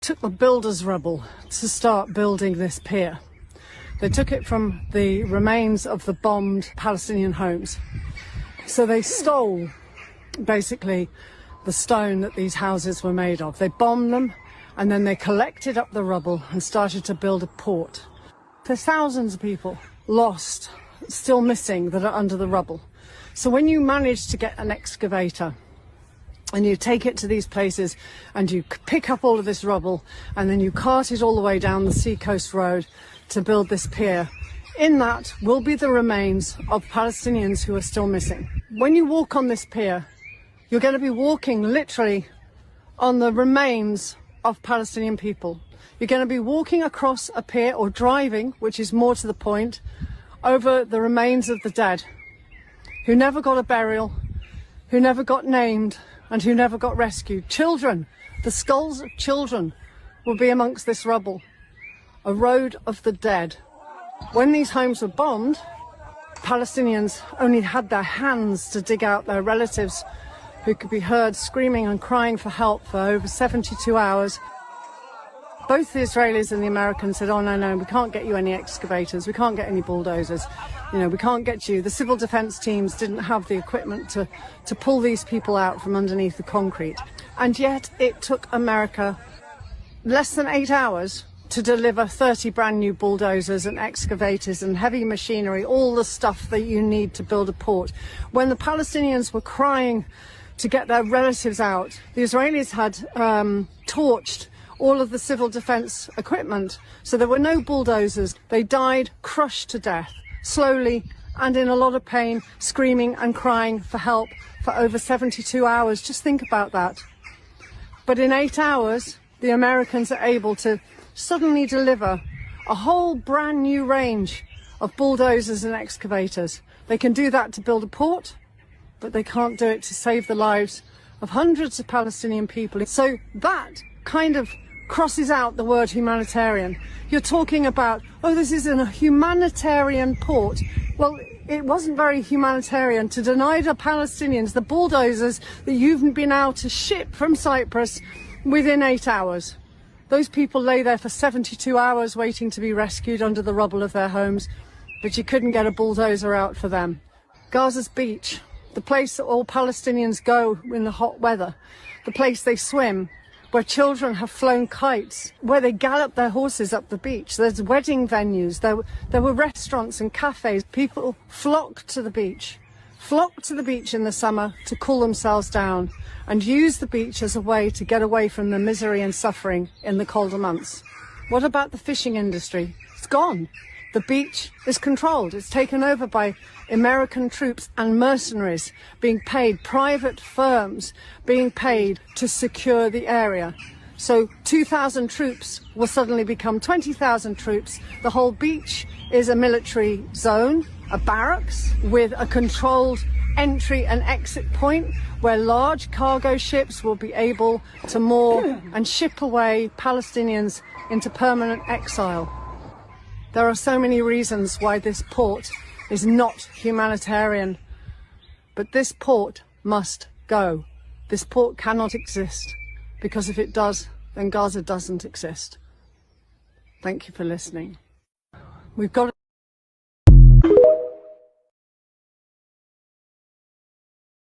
took the builder's rubble to start building this pier. They took it from the remains of the bombed Palestinian homes. So they stole, basically, the stone that these houses were made of. They bombed them, and then they collected up the rubble and started to build a port. There's thousands of people lost, still missing, that are under the rubble. So when you manage to get an excavator and you take it to these places and you pick up all of this rubble and then you cart it all the way down the seacoast road to build this pier, in that will be the remains of Palestinians who are still missing. When you walk on this pier, you're going to be walking literally on the remains of Palestinian people. You're going to be walking across a pier, or driving, which is more to the point, over the remains of the dead, who never got a burial, who never got named, and who never got rescued. Children, the skulls of children will be amongst this rubble. A road of the dead. When these homes were bombed, Palestinians only had their hands to dig out their relatives, who could be heard screaming and crying for help for over 72 hours. Both the Israelis and the Americans said, oh, no, we can't get you any excavators, we can't get any bulldozers, we can't get you. The civil defence teams didn't have the equipment to pull these people out from underneath the concrete. And yet it took America less than 8 hours to deliver 30 brand new bulldozers and excavators and heavy machinery, all the stuff that you need to build a port. When the Palestinians were crying to get their relatives out, the Israelis had torched all of the civil defence equipment, so there were no bulldozers. They died crushed to death, slowly and in a lot of pain, screaming and crying for help for over 72 hours. Just think about that. But in 8 hours, the Americans are able to suddenly deliver a whole brand new range of bulldozers and excavators. They can do that to build a port, but they can't do it to save the lives of hundreds of Palestinian people. So that kind of crosses out the word humanitarian. You're talking about, oh, this is a humanitarian port. Well, it wasn't very humanitarian to deny the Palestinians the bulldozers that you've been able to ship from Cyprus within 8 hours. Those people lay there for 72 hours waiting to be rescued under the rubble of their homes, but you couldn't get a bulldozer out for them. Gaza's beach, the place that all Palestinians go in the hot weather, the place they swim, where children have flown kites, where they gallop their horses up the beach. There's wedding venues, there were restaurants and cafes. People flocked to the beach in the summer to cool themselves down and use the beach as a way to get away from the misery and suffering in the colder months. What about the fishing industry? It's gone. The beach is controlled. It's taken over by American troops and mercenaries being paid, private firms being paid to secure the area. So 2,000 troops will suddenly become 20,000 troops. The whole beach is a military zone, a barracks with a controlled entry and exit point where large cargo ships will be able to moor and ship away Palestinians into permanent exile. There are so many reasons why this port is not humanitarian, but this port must go. This port cannot exist, because if it does, then Gaza doesn't exist. Thank you for listening. We've got